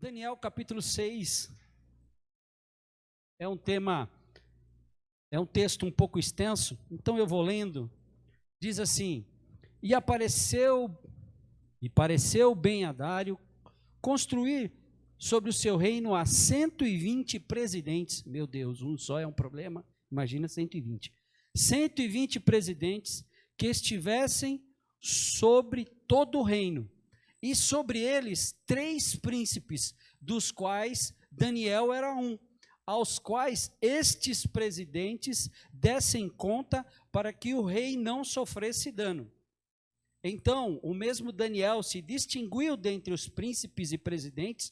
Daniel capítulo 6 é um texto um pouco extenso, então eu vou lendo. Diz assim: e pareceu bem a Dário construir sobre o seu reino a 120 presidentes. Meu Deus, um só é um problema, imagina 120. 120 presidentes que estivessem sobre todo o reino, e sobre eles 3 príncipes, dos quais Daniel era um, aos quais estes presidentes dessem conta para que o rei não sofresse dano. Então, o mesmo Daniel se distinguiu dentre os príncipes e presidentes,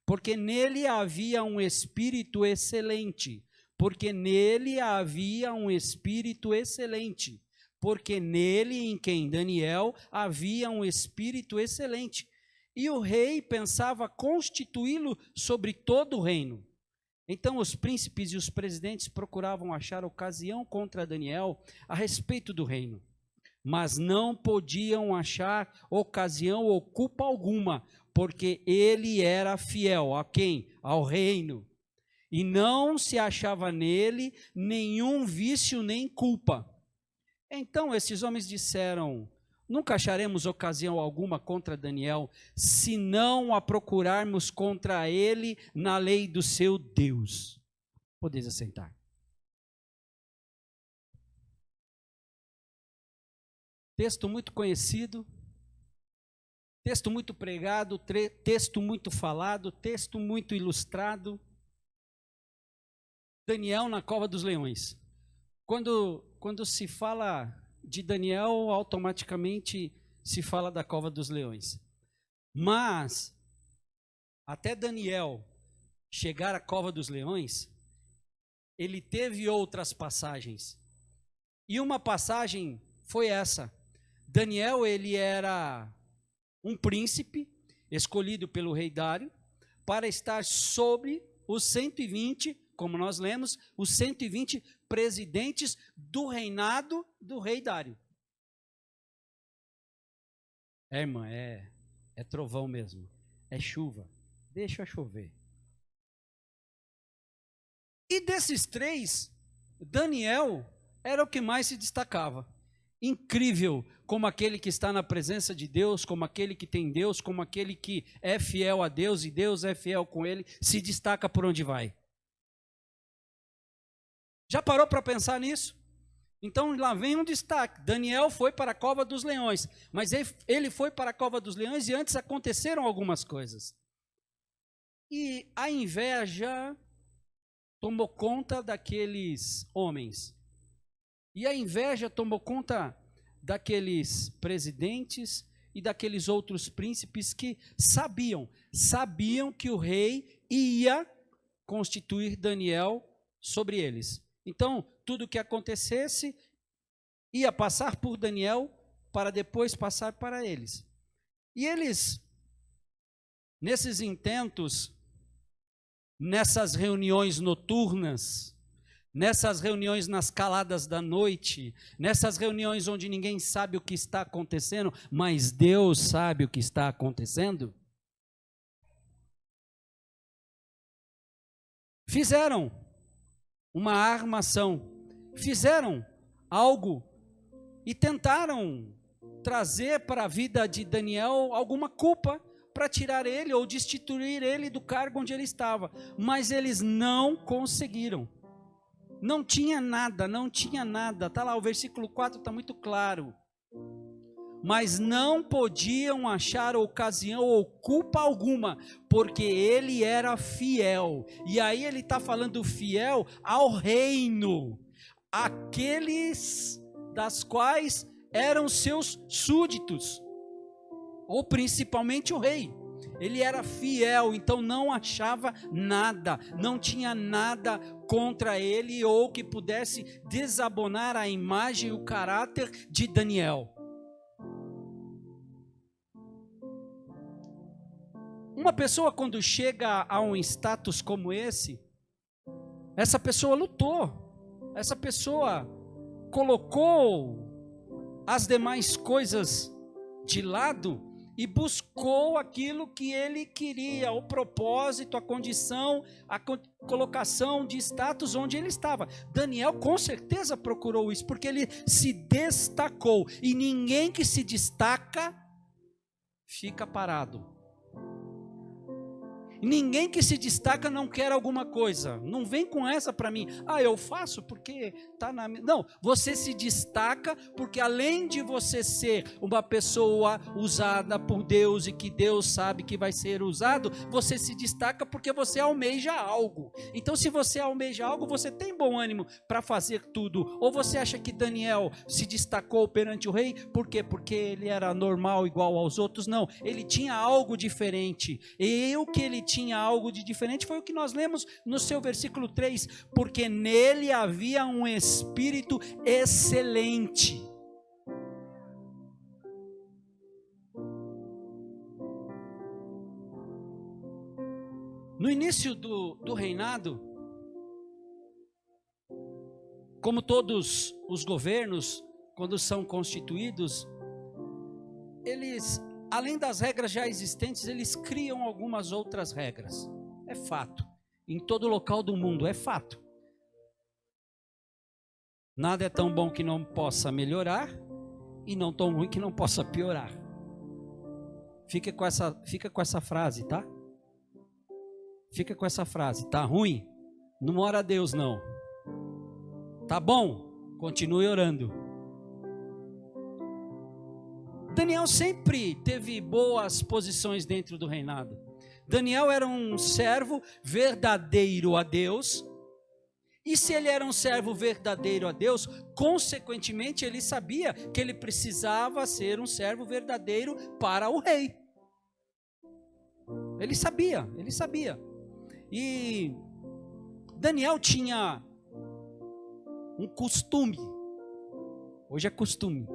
porque nele havia um espírito excelente, porque nele havia um espírito excelente, porque nele, em quem Daniel, havia um espírito excelente. E o rei pensava constituí-lo sobre todo o reino. Então os príncipes e os presidentes procuravam achar ocasião contra Daniel a respeito do reino, mas não podiam achar ocasião ou culpa alguma, porque ele era fiel a quem? Ao reino. E não se achava nele nenhum vício nem culpa. Então esses homens disseram: nunca acharemos ocasião alguma contra Daniel, se não a procurarmos contra ele na lei do seu Deus. Podeis assentar. Texto muito conhecido, texto muito pregado, texto muito falado, texto muito ilustrado. Daniel na cova dos leões. Quando se fala de Daniel, automaticamente se fala da cova dos leões. Mas, até Daniel chegar à cova dos leões, ele teve outras passagens. E uma passagem foi essa. Daniel, ele era um príncipe escolhido pelo rei Dário para estar sobre os 120, como nós lemos, os 120 presidentes do reinado do rei Dário. Irmã, é trovão mesmo, é chuva, deixa chover. E desses 3, Daniel era o que mais se destacava. Incrível como aquele que está na presença de Deus, como aquele que tem Deus, como aquele que é fiel a Deus e Deus é fiel com ele, se destaca por onde vai. Já parou para pensar nisso? Então lá vem um destaque. Daniel foi para a cova dos leões, mas ele foi para a cova dos leões e antes aconteceram algumas coisas. E a inveja tomou conta daqueles homens. E a inveja tomou conta daqueles presidentes e daqueles outros príncipes que sabiam que o rei ia constituir Daniel sobre eles. Então, tudo o que acontecesse ia passar por Daniel para depois passar para eles. E eles, nesses intentos, nessas reuniões noturnas, nessas reuniões nas caladas da noite, nessas reuniões onde ninguém sabe o que está acontecendo, mas Deus sabe o que está acontecendo, fizeram uma armação, fizeram algo e tentaram trazer para a vida de Daniel alguma culpa para tirar ele ou destituir ele do cargo onde ele estava, mas eles não conseguiram. Não tinha nada, está lá o versículo 4, está muito claro. Mas não podiam achar ocasião ou culpa alguma, porque ele era fiel. E aí ele está falando fiel ao reino, aqueles das quais eram seus súditos, ou principalmente o rei. Ele era fiel, então não achava nada, não tinha nada contra ele ou que pudesse desabonar a imagem e o caráter de Daniel. Uma pessoa, quando chega a um status como esse, essa pessoa lutou, essa pessoa colocou as demais coisas de lado e buscou aquilo que ele queria, o propósito, a condição, a colocação de status onde ele estava. Daniel com certeza procurou isso, porque ele se destacou, e ninguém que se destaca fica parado. Ninguém que se destaca não quer alguma coisa. Não vem com essa para mim. Eu faço porque está na minha... Não, você se destaca porque além de você ser uma pessoa usada por Deus e que Deus sabe que vai ser usado, você se destaca porque você almeja algo. Então se você almeja algo, você tem bom ânimo para fazer tudo. Ou você acha que Daniel se destacou perante o rei? Por quê? Porque ele era normal igual aos outros? Não, ele tinha algo diferente. E o que ele tinha algo de diferente foi o que nós lemos no seu versículo 3, porque nele havia um espírito excelente. No início do reinado, como todos os governos, quando são constituídos, eles, além das regras já existentes, eles criam algumas outras regras. É fato. Em todo local do mundo, é fato. Nada é tão bom que não possa melhorar e não tão ruim que não possa piorar. Fica com essa frase, tá? Fica com essa frase. Tá ruim? Não ora a Deus, não. Tá bom? Continue orando. Daniel sempre teve boas posições dentro do reinado. Daniel era um servo verdadeiro a Deus. E se ele era um servo verdadeiro a Deus, consequentemente ele sabia que ele precisava ser um servo verdadeiro para o rei. Ele sabia. E Daniel tinha um costume. Hoje é costume.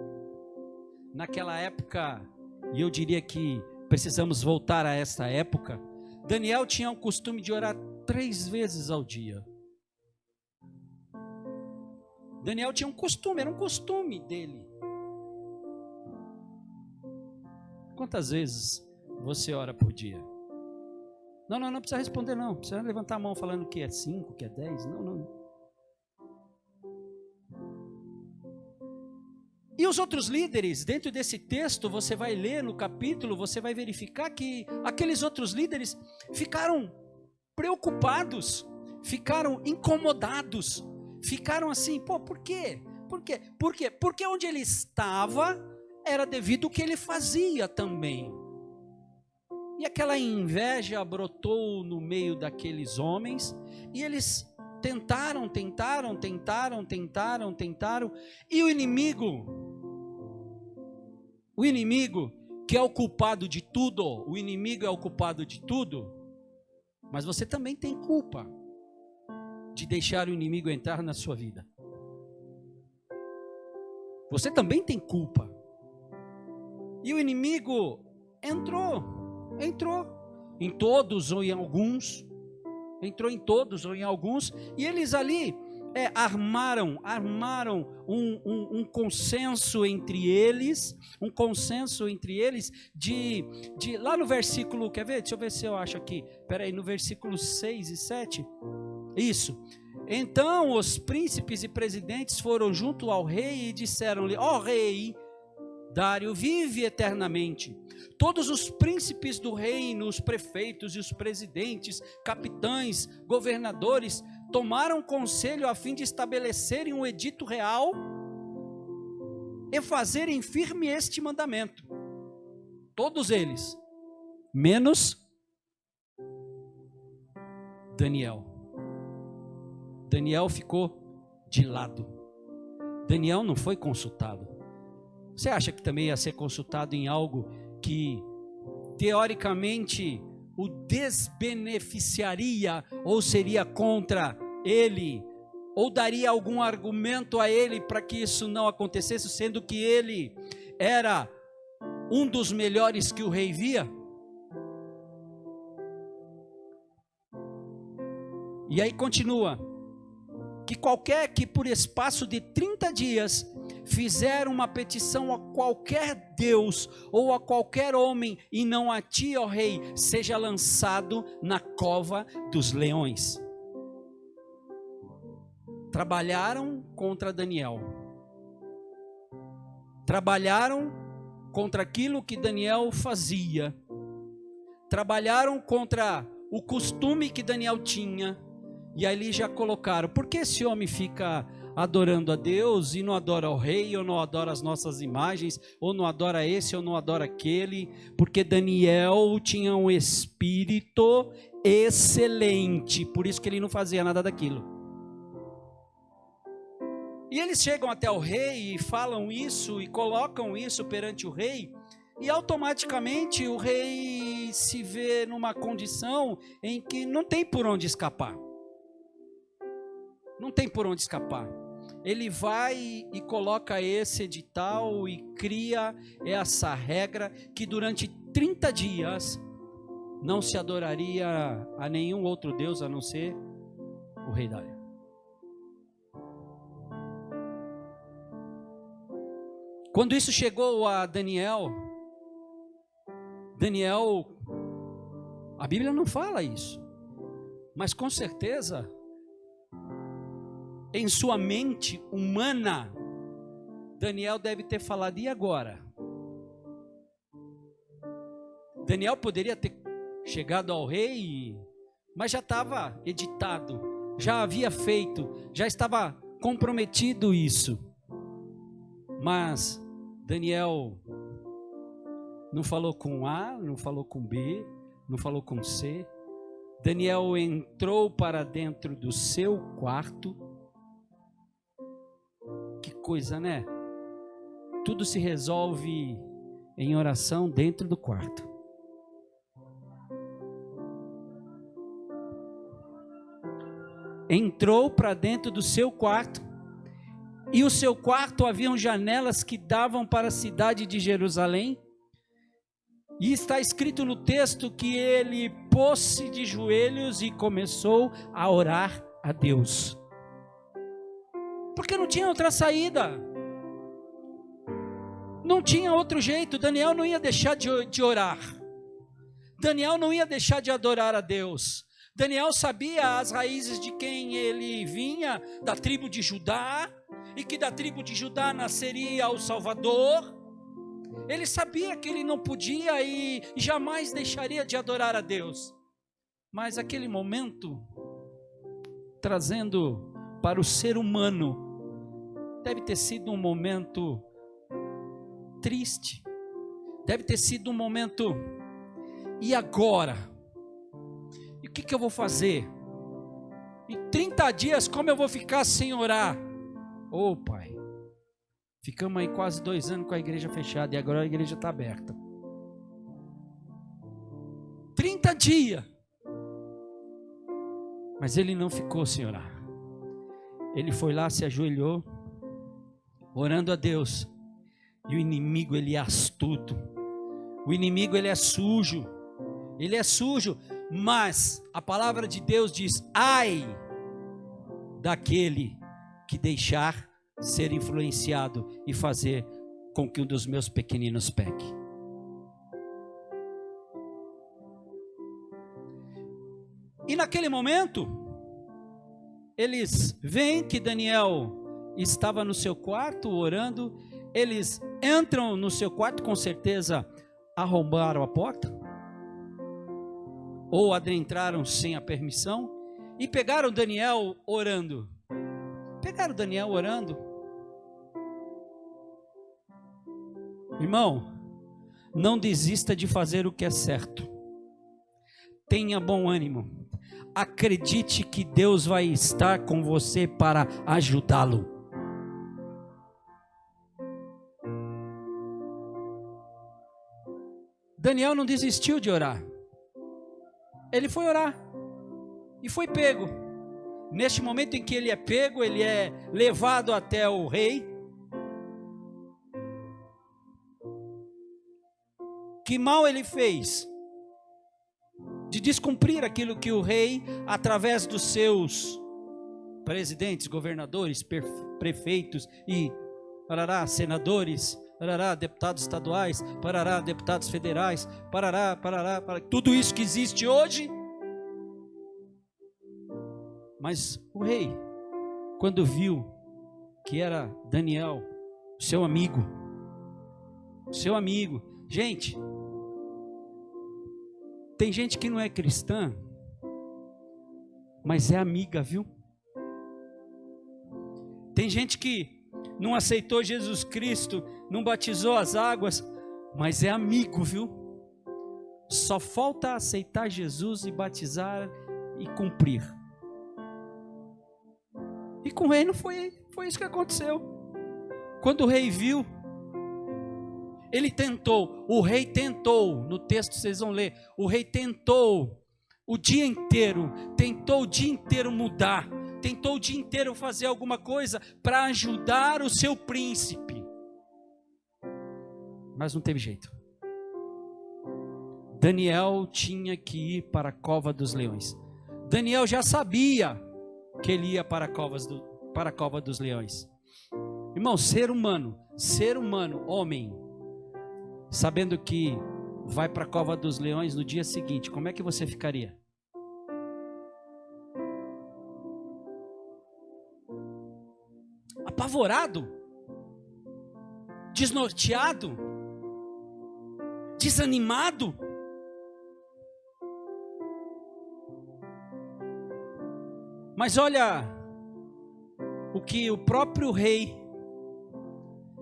Naquela época, e eu diria que precisamos voltar a essa época, Daniel tinha o costume de orar 3 vezes ao dia. Daniel tinha um costume, era um costume dele. Quantas vezes você ora por dia? Não precisa responder não, precisa levantar a mão falando que é 5, que é 10, não. E os outros líderes, dentro desse texto, você vai ler no capítulo, você vai verificar que aqueles outros líderes ficaram preocupados, ficaram incomodados, ficaram assim, por quê? Por quê? Porque onde ele estava era devido ao que ele fazia também. E aquela inveja brotou no meio daqueles homens, e eles tentaram, e o inimigo que é o culpado de tudo, mas você também tem culpa de deixar o inimigo entrar na sua vida. Você também tem culpa. E o inimigo entrou em todos ou em alguns, e eles ali armaram um consenso entre eles, de lá no versículo, quer ver? Deixa eu ver se eu acho aqui, peraí, no versículo 6 e 7, isso. Então os príncipes e presidentes foram junto ao rei e disseram-lhe: ó rei Dário, vive eternamente. Todos os príncipes do reino, os prefeitos e os presidentes, capitães, governadores, tomaram conselho a fim de estabelecerem um edito real e fazerem firme este mandamento. Todos eles, menos Daniel. Daniel ficou de lado. Daniel não foi consultado. Você acha que também ia ser consultado em algo que teoricamente o desbeneficiaria, ou seria contra ele, ou daria algum argumento a ele para que isso não acontecesse, sendo que ele era um dos melhores que o rei via? E aí continua: que qualquer que por espaço de 30 dias fizeram uma petição a qualquer Deus ou a qualquer homem, e não a ti, ó rei, seja lançado na cova dos leões. Trabalharam contra Daniel. Trabalharam contra aquilo que Daniel fazia. Trabalharam contra o costume que Daniel tinha. E ali já colocaram: por que esse homem fica adorando a Deus e não adora o rei, ou não adora as nossas imagens, ou não adora esse, ou não adora aquele? Porque Daniel tinha um espírito excelente, por isso que ele não fazia nada daquilo. E eles chegam até o rei e falam isso, e colocam isso perante o rei, e automaticamente o rei se vê numa condição em que não tem por onde escapar. Não tem por onde escapar. Ele vai e coloca esse edital e cria essa regra que durante 30 dias não se adoraria a nenhum outro Deus a não ser o rei Dário. Quando isso chegou a Daniel, a Bíblia não fala isso, mas com certeza, em sua mente humana, Daniel deve ter falado: e agora? Daniel poderia ter chegado ao rei, mas já estava editado, já havia feito, já estava comprometido isso. Mas Daniel não falou com A, não falou com B, não falou com C. Daniel entrou para dentro do seu quarto. Que coisa, né? Tudo se resolve em oração dentro do quarto. Entrou para dentro do seu quarto, e o seu quarto haviam janelas que davam para a cidade de Jerusalém, e está escrito no texto que ele pôs-se de joelhos e começou a orar a Deus. Porque não tinha outra saída, não tinha outro jeito. Daniel não ia deixar de orar, Daniel não ia deixar de adorar a Deus. Daniel sabia as raízes de quem ele vinha, da tribo de Judá, e que da tribo de Judá nasceria o Salvador. Ele sabia que ele não podia e jamais deixaria de adorar a Deus. Mas aquele momento, trazendo para o ser humano, deve ter sido um momento triste, deve ter sido um momento: e agora? E o que eu vou fazer? Em 30 dias, como eu vou ficar sem orar? Ô pai, ficamos aí quase 2 anos com a igreja fechada, e agora a igreja está aberta. 30 dias. Mas ele não ficou sem orar. Ele foi lá, se ajoelhou, orando a Deus. E o inimigo, ele é astuto. O inimigo, ele é sujo. Ele é sujo. Mas a palavra de Deus diz: ai daquele que deixar ser influenciado e fazer com que um dos meus pequeninos peque. E naquele momento, eles veem que Daniel estava no seu quarto orando. Eles entram no seu quarto, com certeza arrombaram a porta, ou adentraram sem a permissão, e pegaram Daniel orando. Irmão, não desista de fazer o que é certo. Tenha bom ânimo. Acredite que Deus vai estar com você para ajudá-lo. Daniel não desistiu de orar. Ele foi orar e foi pego. Neste momento em que ele é pego, ele é levado até o rei. Que mal ele fez de descumprir aquilo que o rei, através dos seus presidentes, governadores, prefeitos e parará, senadores, parará, deputados estaduais, parará, deputados federais, parará, tudo isso que existe hoje. Mas o rei, quando viu que era Daniel, seu amigo, gente, tem gente que não é cristã, mas é amiga, viu? Tem gente que não aceitou Jesus Cristo, não batizou as águas, mas é amigo, viu? Só falta aceitar Jesus e batizar e cumprir. E com o rei não foi isso que aconteceu. Quando o rei viu, o rei tentou, no texto vocês vão ler, o rei tentou o dia inteiro mudar, tentou o dia inteiro fazer alguma coisa para ajudar o seu príncipe, mas não teve jeito. Daniel tinha que ir para a cova dos leões. Daniel já sabia que ele ia para a cova dos leões. Irmão, ser humano, homem, sabendo que vai para a cova dos leões no dia seguinte, como é que você ficaria? Apavorado? Desnorteado? Desanimado? Mas olha o que o próprio rei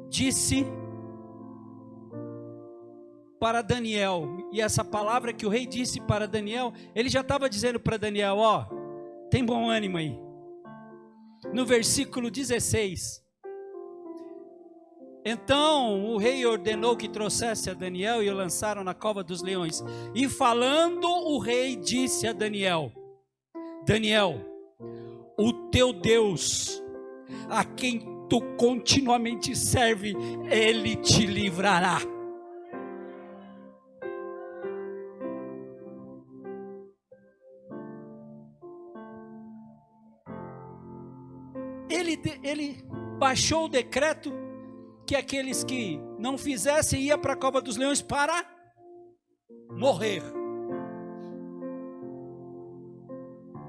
disse para Daniel. E essa palavra que o rei disse para Daniel, ele já estava dizendo para Daniel, ó, tem bom ânimo aí. No versículo 16, então o rei ordenou que trouxesse a Daniel e o lançaram na cova dos leões. E falando, o rei disse a Daniel, Daniel, o teu Deus, a quem tu continuamente serve, ele te livrará. Ele baixou o decreto que aqueles que não fizessem iam para a cova dos leões para morrer.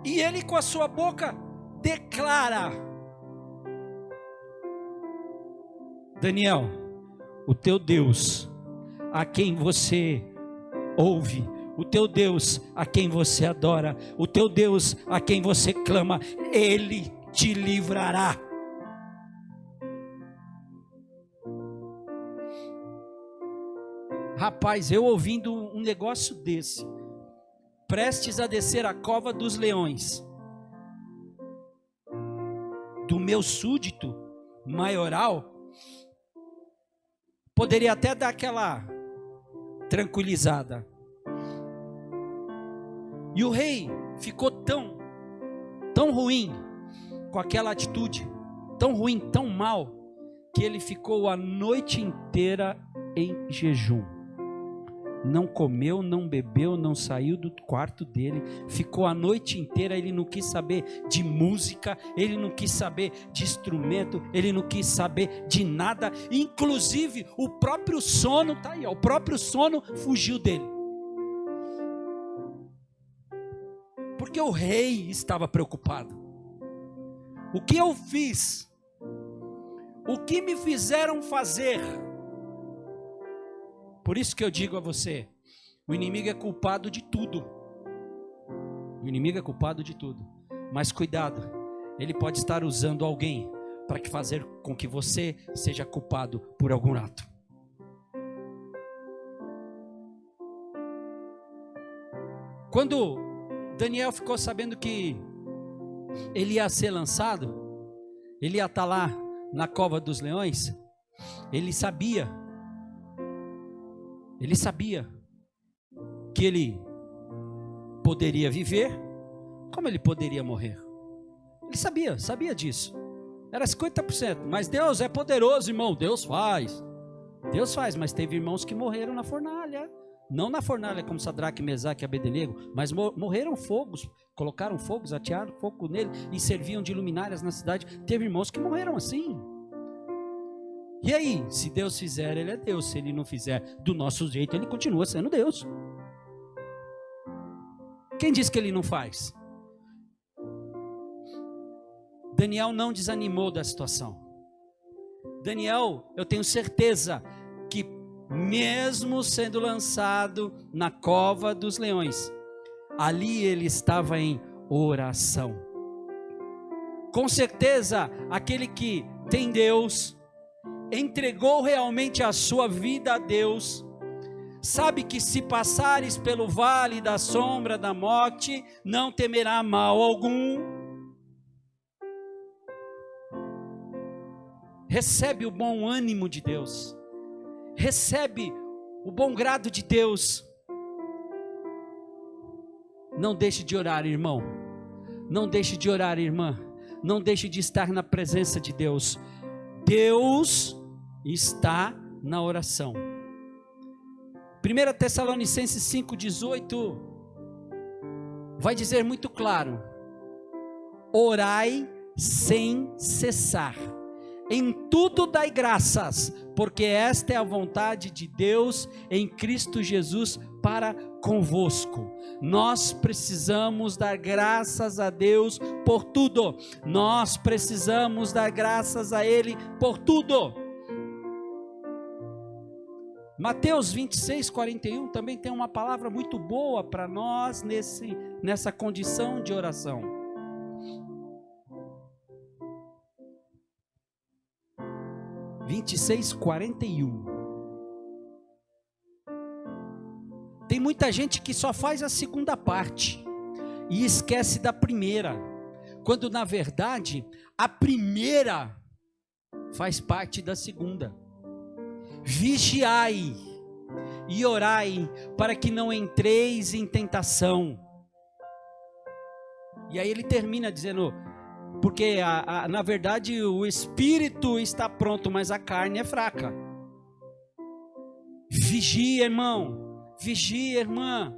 E ele com a sua boca declara, Daniel, o teu Deus, a quem você ouve, o teu Deus a quem você adora, o teu Deus a quem você clama, ele te livrará. Rapaz, eu ouvindo um negócio desse, prestes a descer a cova dos leões, do meu súdito maioral, poderia até dar aquela tranquilizada. E o rei ficou tão ruim com aquela atitude, tão ruim, tão mal, que ele ficou a noite inteira em jejum. Não comeu, não bebeu, não saiu do quarto dele, ficou a noite inteira. Ele não quis saber de música, ele não quis saber de instrumento, ele não quis saber de nada, inclusive o próprio sono, tá aí, ó, o próprio sono fugiu dele, porque o rei estava preocupado. O que eu fiz? O que me fizeram fazer? Por isso que eu digo a você, o inimigo é culpado de tudo. O inimigo é culpado de tudo. Mas cuidado, ele pode estar usando alguém para fazer com que você seja culpado por algum ato. Quando Daniel ficou sabendo que ele ia ser lançado, ele ia estar lá na cova dos leões, ele sabia que ele poderia viver, como ele poderia morrer. Ele sabia disso. Era 50%, mas Deus é poderoso, irmão. Deus faz, mas teve irmãos que morreram na fornalha. Não na fornalha como Sadraque, Mesaque e Abednego, mas morreram fogos, colocaram fogos, atearam fogo nele e serviam de luminárias na cidade. Teve irmãos que morreram assim. E aí, se Deus fizer, ele é Deus. Se ele não fizer do nosso jeito, ele continua sendo Deus. Quem diz que ele não faz? Daniel não desanimou da situação. Daniel, eu tenho certeza que mesmo sendo lançado na cova dos leões, ali ele estava em oração. Com certeza, aquele que tem Deus, entregou realmente a sua vida a Deus, sabe que se passares pelo vale da sombra da morte, não temerá mal algum. Recebe o bom ânimo de Deus, recebe o bom grado de Deus. Não deixe de orar, irmão, não deixe de orar, irmã, não deixe de estar na presença de Deus. Deus está na oração. 1 Tessalonicenses 5,18 vai dizer muito claro: orai sem cessar, em tudo dai graças, porque esta é a vontade de Deus em Cristo Jesus para convosco. Nós precisamos dar graças a Deus por tudo. Nós precisamos dar graças a Ele por tudo. Mateus 26:41 também tem uma palavra muito boa para nós nessa condição de oração. Tem muita gente que só faz a segunda parte e esquece da primeira, quando na verdade a primeira faz parte da segunda. Vigiai e orai para que não entreis em tentação. E aí ele termina dizendo, porque na verdade o espírito está pronto, mas a carne é fraca. Vigia, irmão, vigia, irmã.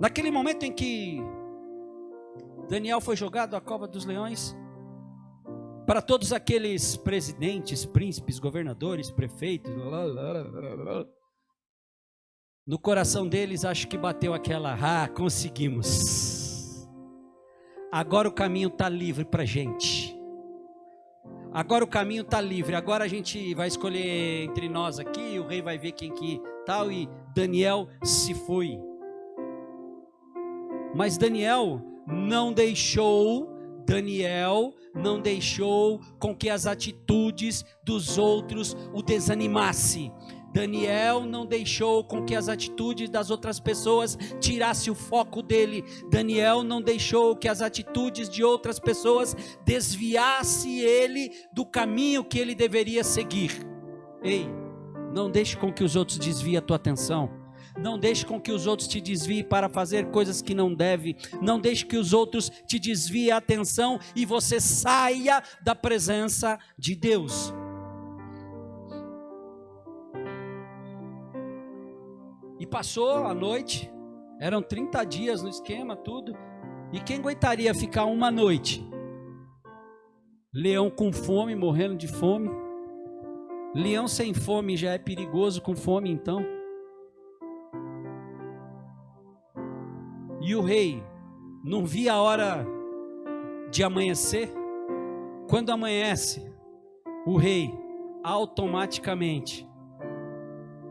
Naquele momento em que Daniel foi jogado à cova dos leões, para todos aqueles presidentes, príncipes, governadores, prefeitos, no coração deles acho que bateu aquela, conseguimos, agora o caminho está livre para a gente, agora o caminho está livre, agora a gente vai escolher entre nós aqui, o rei vai ver quem que tal, e Daniel se foi. Mas Daniel não deixou com que as atitudes dos outros o desanimasse. Daniel não deixou com que as atitudes das outras pessoas tirasse o foco dele. Daniel não deixou que as atitudes de outras pessoas desviasse ele do caminho que ele deveria seguir. Ei, não deixe com que os outros desviem a tua atenção. Não deixe com que os outros te desviem para fazer coisas que não deve. Não deixe que os outros te desviem a atenção e você saia da presença de Deus. E passou a noite, eram 30 dias no esquema, tudo. E quem aguentaria ficar uma noite? Leão com fome, morrendo de fome. Leão sem fome já é perigoso, com fome então. E o rei não via a hora de amanhecer. Quando amanhece, o rei automaticamente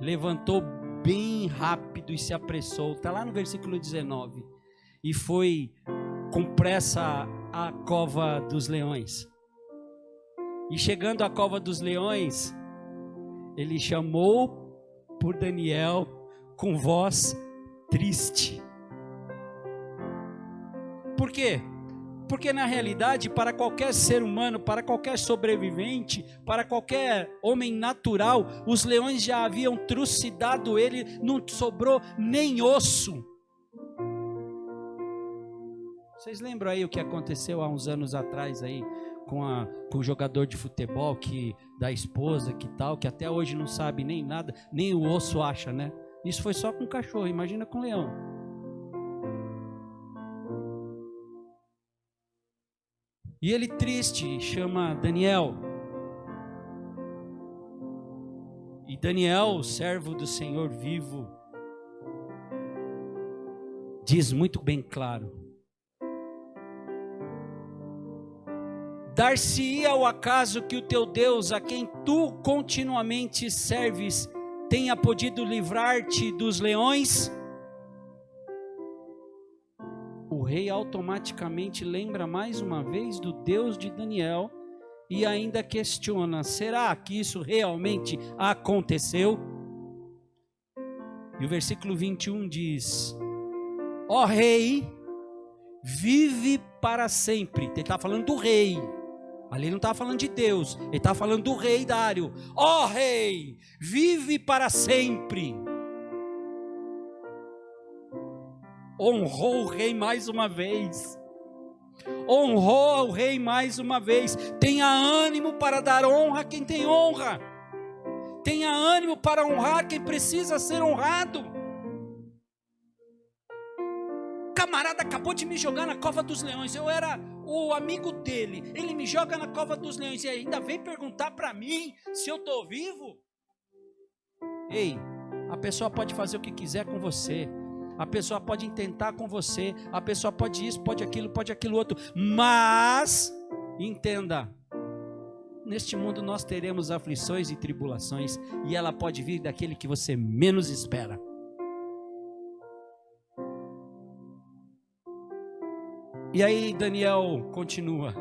levantou bem rápido e se apressou. Está lá no versículo 19. E foi com pressa à cova dos leões. E chegando à cova dos leões, ele chamou por Daniel com voz triste. Por quê? Porque na realidade, para qualquer ser humano, para qualquer sobrevivente, para qualquer homem natural, os leões já haviam trucidado ele, não sobrou nem osso. Vocês lembram aí o que aconteceu há uns anos atrás aí com o jogador de futebol da esposa que até hoje não sabe nem nada, nem o osso acha, né? Isso foi só com cachorro, imagina com leão. E ele, triste, chama Daniel. E Daniel, servo do Senhor vivo, diz muito bem claro: dar-se-ia ao acaso que o teu Deus, a quem tu continuamente serves, tenha podido livrar-te dos leões? O rei automaticamente lembra mais uma vez do Deus de Daniel e ainda questiona: será que isso realmente aconteceu? E o versículo 21 diz: ó rei, vive para sempre. Ele está falando do rei. Ali ele não estava falando de Deus, ele estava falando do rei Dário. Ó rei, vive para sempre. Honrou o rei mais uma vez. Honrou o rei mais uma vez. Tenha ânimo para dar honra a quem tem honra. Tenha ânimo para honrar quem precisa ser honrado. Camarada acabou de me jogar na cova dos leões. Eu era o amigo dele. Ele me joga na cova dos leões e ainda vem perguntar para mim se eu estou vivo. Ei, a pessoa pode fazer o que quiser com você. A pessoa pode intentar com você. A pessoa pode isso, pode aquilo outro. Mas, entenda, neste mundo nós teremos aflições e tribulações. E ela pode vir daquele que você menos espera. E aí Daniel continua: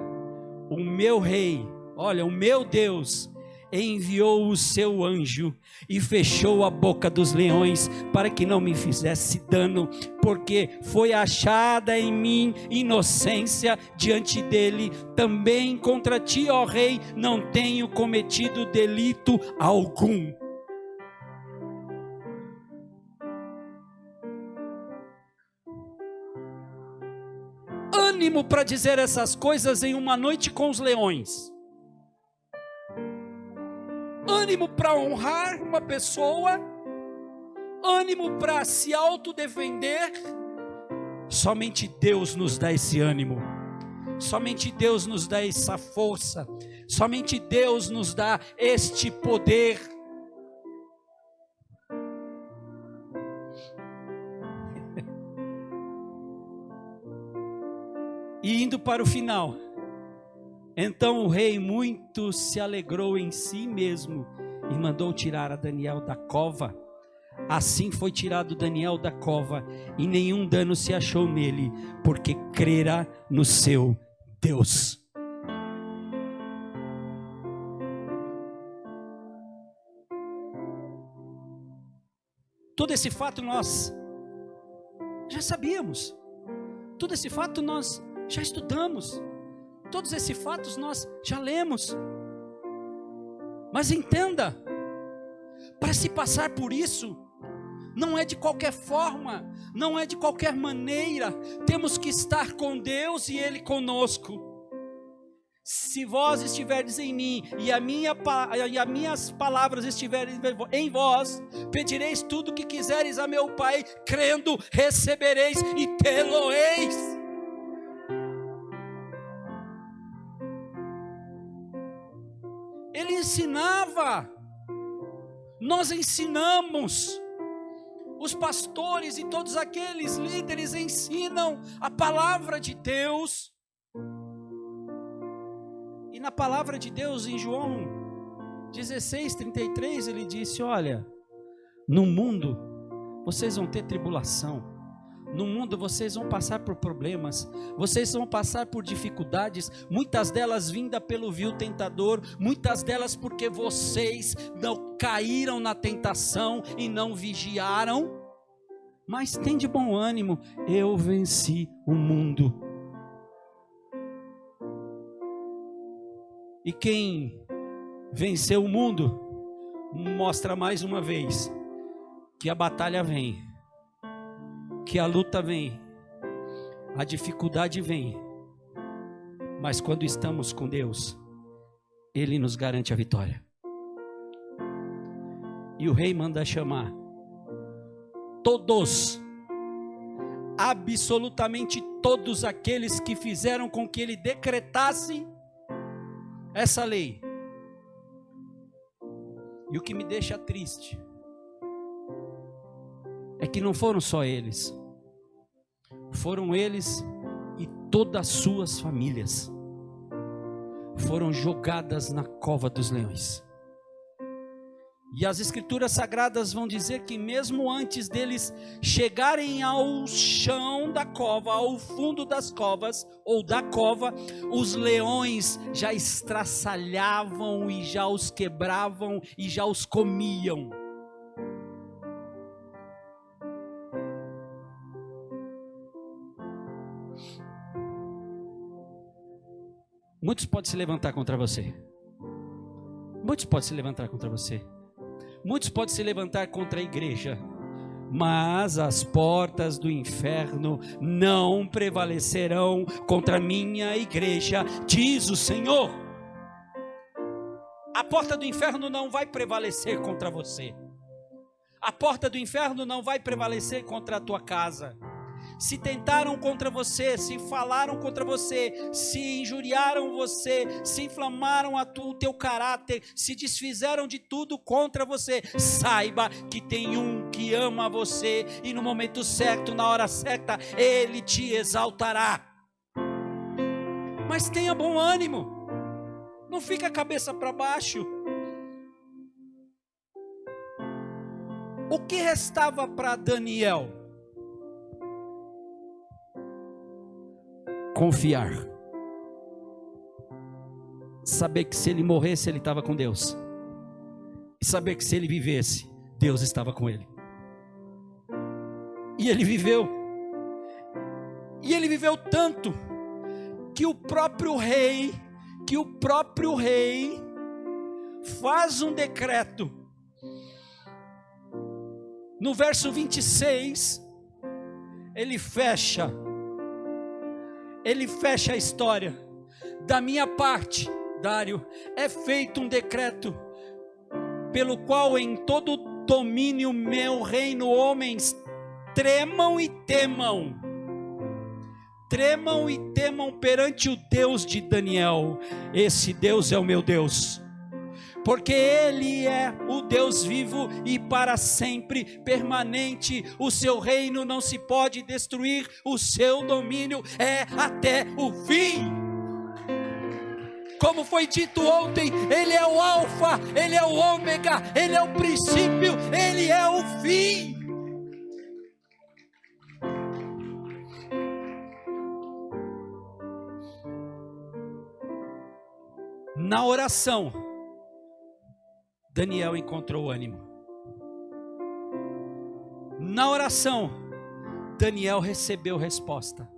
o meu rei, olha, o meu Deus enviou o seu anjo e fechou a boca dos leões para que não me fizesse dano, porque foi achada em mim inocência diante dele. Também contra ti, ó rei, não tenho cometido delito algum. Ânimo para dizer essas coisas em uma noite com os leões. Ânimo para honrar uma pessoa. Ânimo para se autodefender. Somente Deus nos dá esse ânimo. Somente Deus nos dá essa força. Somente Deus nos dá este poder. E indo para o final, então o rei muito se alegrou em si mesmo e mandou tirar a Daniel da cova. Assim foi tirado Daniel da cova e nenhum dano se achou nele, porque crera no seu Deus. Todo esse fato nós já sabíamos. Todo esse fato nós já estudamos, todos esses fatos nós já lemos, mas entenda, para se passar por isso, não é de qualquer forma, não é de qualquer maneira, temos que estar com Deus e Ele conosco. Se vós estiverdes em mim e as minhas palavras estiverem em vós, pedireis tudo o que quiseres a meu Pai, crendo recebereis e tê-lo-eis. Ele ensinava, nós ensinamos, os pastores e todos aqueles líderes ensinam a palavra de Deus. E na palavra de Deus, em João 16:33, ele disse: olha, no mundo vocês vão ter tribulação. No mundo vocês vão passar por problemas, vocês vão passar por dificuldades, muitas delas vindas pelo vil tentador, muitas delas porque vocês não caíram na tentação e não vigiaram. Mas tem de bom ânimo, eu venci o mundo. E quem venceu o mundo mostra mais uma vez que a batalha vem, que a luta vem, a dificuldade vem, mas quando estamos com Deus, Ele nos garante a vitória. E o rei manda chamar todos absolutamente todos aqueles que fizeram com que ele decretasse essa lei. E o que me deixa triste é que não foram só eles, foram eles e todas as suas famílias foram jogadas na cova dos leões. E as escrituras sagradas vão dizer que mesmo antes deles chegarem ao chão da cova, ao fundo das covas ou da cova, os leões já estraçalhavam e já os quebravam e já os comiam. Muitos podem se levantar contra você. Muitos podem se levantar contra você. Muitos podem se levantar contra a igreja. Mas as portas do inferno não prevalecerão contra a minha igreja, diz o Senhor. A porta do inferno não vai prevalecer contra você. A porta do inferno não vai prevalecer contra a tua casa. Se tentaram contra você, se falaram contra você, se injuriaram você, se inflamaram o teu caráter, se desfizeram de tudo contra você, saiba que tem um que ama você e no momento certo, na hora certa, ele te exaltará. Mas tenha bom ânimo, não fica a cabeça para baixo. O que restava para Daniel? Confiar, saber que se ele morresse ele estava com Deus, e saber que se ele vivesse Deus estava com ele. E ele viveu, e ele viveu tanto que o próprio rei faz um decreto. No verso 26 ele fecha a história. Da minha parte, Dário, é feito um decreto, pelo qual em todo domínio meu reino, homens tremam e temam perante o Deus de Daniel. Esse Deus é o meu Deus, porque Ele é o Deus vivo e para sempre permanente. O seu reino não se pode destruir, o seu domínio é até o fim. Como foi dito ontem, Ele é o alfa, Ele é o ômega, Ele é o princípio, Ele é o fim. Na oração, Daniel encontrou ânimo. Na oração, Daniel recebeu resposta.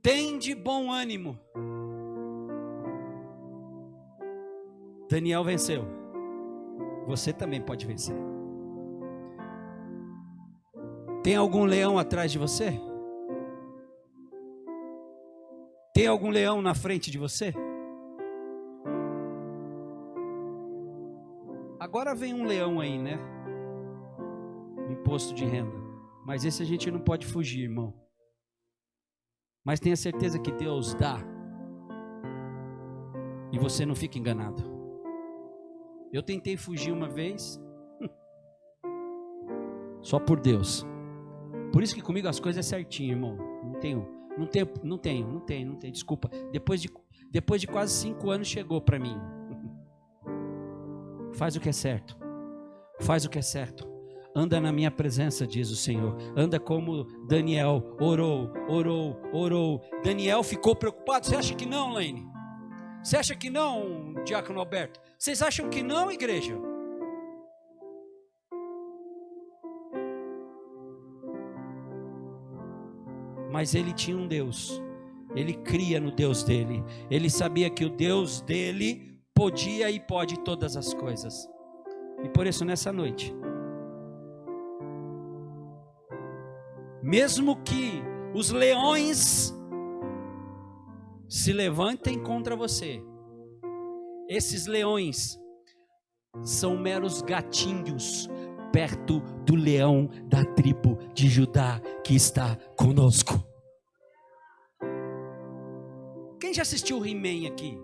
Tem de bom ânimo. Daniel venceu. Você também pode vencer. Tem algum leão atrás de você? Tem algum leão na frente de você? Agora vem um leão aí, né? Imposto de renda. Mas esse a gente não pode fugir, irmão. Mas tenha certeza que Deus dá. E você não fica enganado. Eu tentei fugir uma vez. Só por Deus. Por isso que comigo as coisas é certinho, irmão. Não tenho. Desculpa. Depois de quase 5 anos chegou para mim. Faz o que é certo. Faz o que é certo. Anda na minha presença, diz o Senhor. Anda como Daniel orou. Daniel ficou preocupado. Você acha que não, Laine? Você acha que não, Diácono Alberto? Vocês acham que não, igreja? Mas ele tinha um Deus. Ele cria no Deus dele. Ele sabia que o Deus dele podia e pode todas as coisas. E por isso nessa noite, mesmo que os leões se levantem contra você, esses leões são meros gatinhos perto do leão da tribo de Judá que está conosco. Quem já assistiu o He-Man aqui?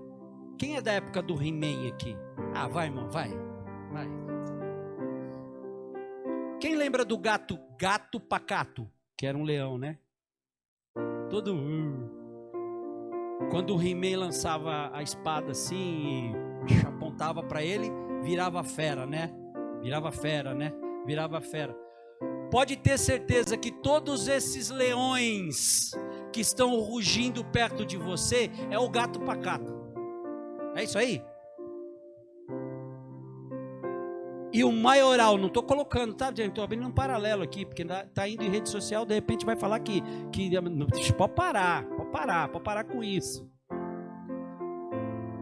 Quem é da época do He-Man aqui? Ah, vai, irmão, vai. Quem lembra do gato Pacato? Que era um leão, né? Quando o He-Man lançava a espada assim e apontava para ele, virava fera, né? Virava fera. Pode ter certeza que todos esses leões que estão rugindo perto de você é o gato Pacato. É isso aí? E o maioral, não estou colocando, tá, gente? Estou abrindo um paralelo aqui, porque está indo em rede social, de repente vai falar que pode parar com isso.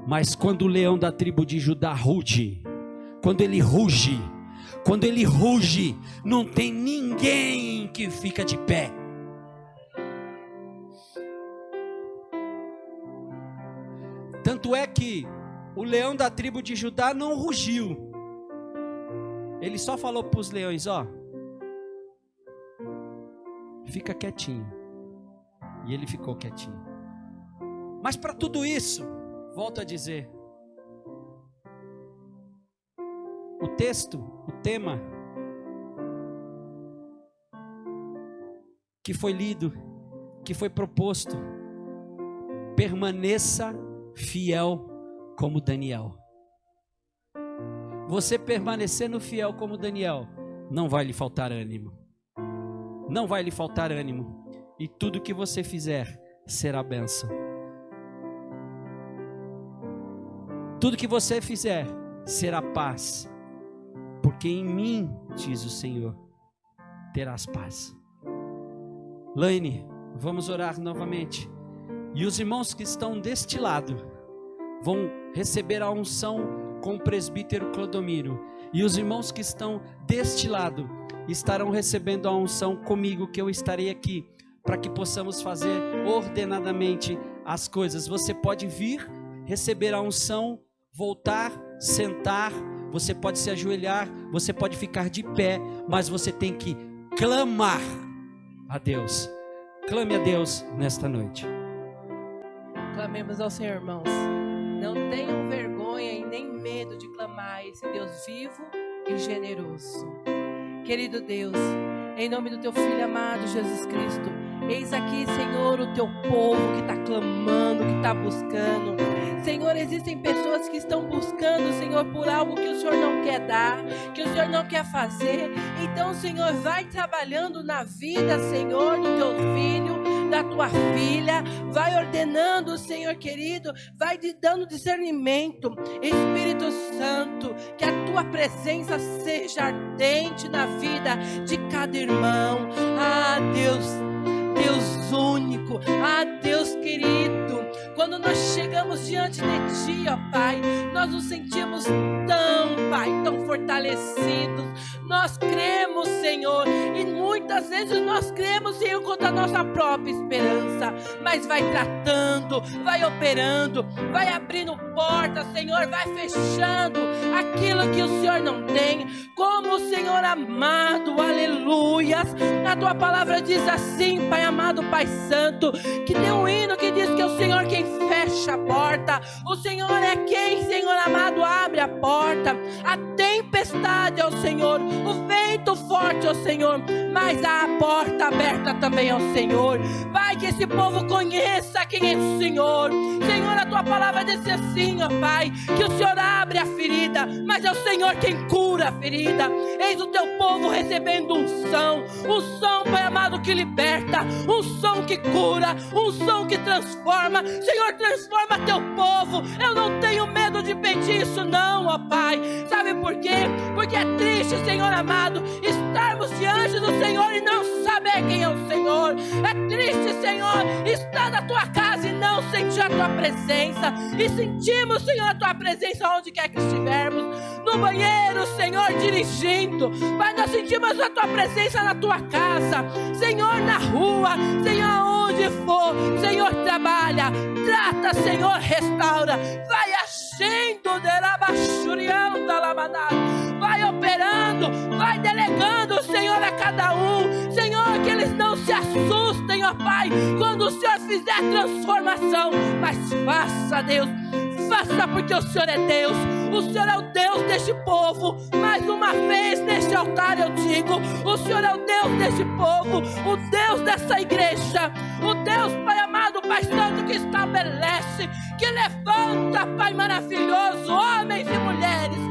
Mas quando o leão da tribo de Judá ruge, quando ele ruge, não tem ninguém que fica de pé. Tanto é que o leão da tribo de Judá não rugiu. Ele só falou para os leões, ó, fica quietinho. E ele ficou quietinho. Mas para tudo isso, volto a dizer, o texto, o tema que foi lido, que foi proposto, permaneça fiel como Daniel. Você permanecendo fiel como Daniel, não vai lhe faltar ânimo. Não vai lhe faltar ânimo. E tudo que você fizer será bênção. Tudo que você fizer será paz. Porque em mim, diz o Senhor, terás paz. Laine, vamos orar novamente. E os irmãos que estão deste lado vão receber a unção com o presbítero Clodomiro, e os irmãos que estão deste lado estarão recebendo a unção comigo, que eu estarei aqui, para que possamos fazer ordenadamente as coisas. Você pode vir, receber a unção, voltar, sentar, você pode se ajoelhar, você pode ficar de pé, mas você tem que clamar a Deus. Clame a Deus nesta noite. Clamemos ao Senhor, irmãos. Não tenham vergonha e nem medo de clamar a esse Deus vivo e generoso. Querido Deus, em nome do teu Filho amado Jesus Cristo, eis aqui, Senhor, o teu povo que está clamando, que está buscando. Senhor, existem pessoas que estão buscando, Senhor, por algo que o Senhor não quer dar, que o Senhor não quer fazer. Então, Senhor, vai trabalhando na vida, Senhor, do teu filho, da tua filha, vai ordenando, Senhor querido, vai te dando discernimento. Espírito Santo, que a tua presença seja ardente na vida de cada irmão. Ah, Deus único, ah, Deus querido, quando nós chegamos diante de Ti, ó Pai, nós nos sentimos tão fortalecidos. Nós cremos, Senhor, e muitas vezes nós cremos, Senhor, contra a nossa própria esperança, mas vai tratando, vai operando, vai abrindo portas, Senhor, vai fechando aquilo que o Senhor não tem, como o Senhor amado, aleluias. A Tua palavra diz assim, Pai amado, Pai santo, que tem um hino que diz que é o Senhor quem fecha a porta, o Senhor é quem, Senhor amado, abre a porta. A tempestade é o Senhor, o vento forte é o Senhor, mas a porta aberta também é o Senhor. Pai, que esse povo conheça quem é o Senhor. Senhor, a Tua palavra diz assim, ó Pai, que o Senhor abre a ferida, mas é o Senhor quem cura a ferida. Eis o Teu povo recebendo unção, Pai amado, que liberta, unção que cura, unção que transforma. Senhor, transforma Teu povo. Eu não tenho medo de pedir isso não, ó Pai. Sabe por quê? Porque é triste, Senhor amado, estarmos diante do Senhor e não saber quem é o Senhor. É triste, Senhor, estar na Tua casa e não sentir a Tua presença. E sentimos, Senhor, a Tua presença onde quer que estivermos. No banheiro, Senhor, dirigindo. Pai, nós sentimos a Tua presença na Tua casa. Senhor, na rua. Senhor, onde for. Senhor, trabalha. Trata, Senhor, restaura. Vai agindo. Vai operando. Vai delegando. Pai, quando o Senhor fizer transformação. Mas faça, Deus, faça, porque o Senhor é Deus. O Senhor é o Deus deste povo. Mais uma vez neste altar eu digo: o Senhor é o Deus deste povo, o Deus dessa igreja, o Deus, Pai amado, Pai Santo, que estabelece, que levanta, Pai maravilhoso, homens e mulheres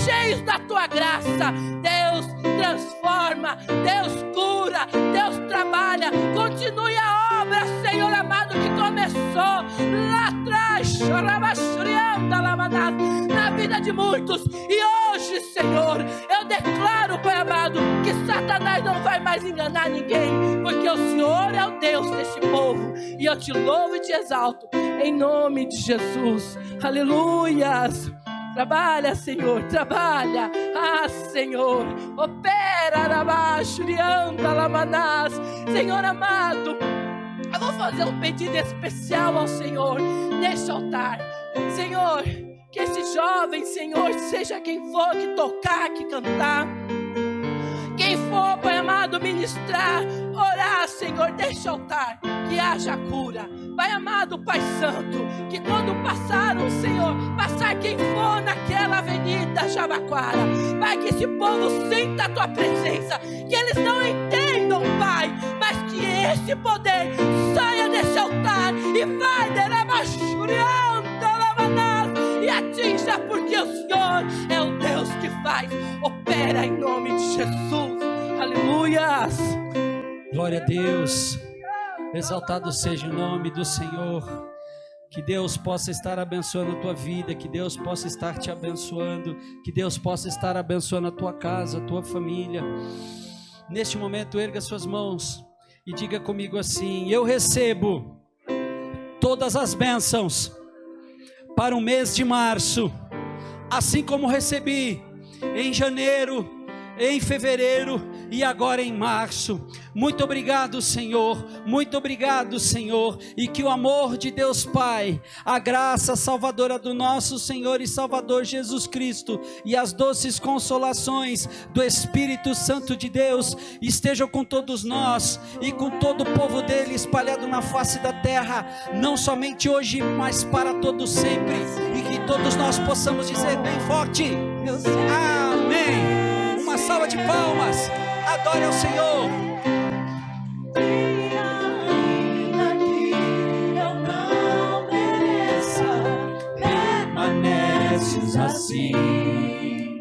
cheios da Tua graça. Deus transforma, Deus cura, Deus trabalha. Continue a obra, Senhor amado, que começou lá atrás, na vida de muitos. E hoje, Senhor, eu declaro, Pai amado, que Satanás não vai mais enganar ninguém, porque o Senhor é o Deus deste povo. E eu te louvo e te exalto, em nome de Jesus. Aleluias. Trabalha, Senhor, trabalha. Ah, Senhor, opera abaixo, anda lamanás. Senhor amado, eu vou fazer um pedido especial ao Senhor neste altar. Senhor, que esse jovem, Senhor, seja quem for que tocar, que cantar, quem for, Pai amado, ministrar, orar, Senhor, deste altar, que haja cura. Pai amado, Pai Santo, que quando passaram, Senhor, passar quem for naquela avenida Jabaquara, Pai, que esse povo sinta a Tua presença, que eles não entendam, Pai, mas que esse poder saia desse altar e vai e atinja, porque o Senhor é o Deus que faz. Opera em nome de Jesus. Aleluias. Glória a Deus. Exaltado seja o nome do Senhor. Que Deus possa estar abençoando a tua vida, que Deus possa estar te abençoando, que Deus possa estar abençoando a tua casa, a tua família. Neste momento, erga suas mãos e diga comigo assim: eu recebo todas as bênçãos para o mês de março, assim como recebi em janeiro, em fevereiro e agora em março. Muito obrigado, Senhor, muito obrigado, Senhor, e que o amor de Deus Pai, a graça salvadora do nosso Senhor e Salvador Jesus Cristo e as doces consolações do Espírito Santo de Deus estejam com todos nós e com todo o povo dele espalhado na face da terra, não somente hoje, mas para todos sempre, e que todos nós possamos dizer bem forte: amém. Uma salva de palmas, adore ao Senhor. Ainda que eu não mereça, permaneces assim.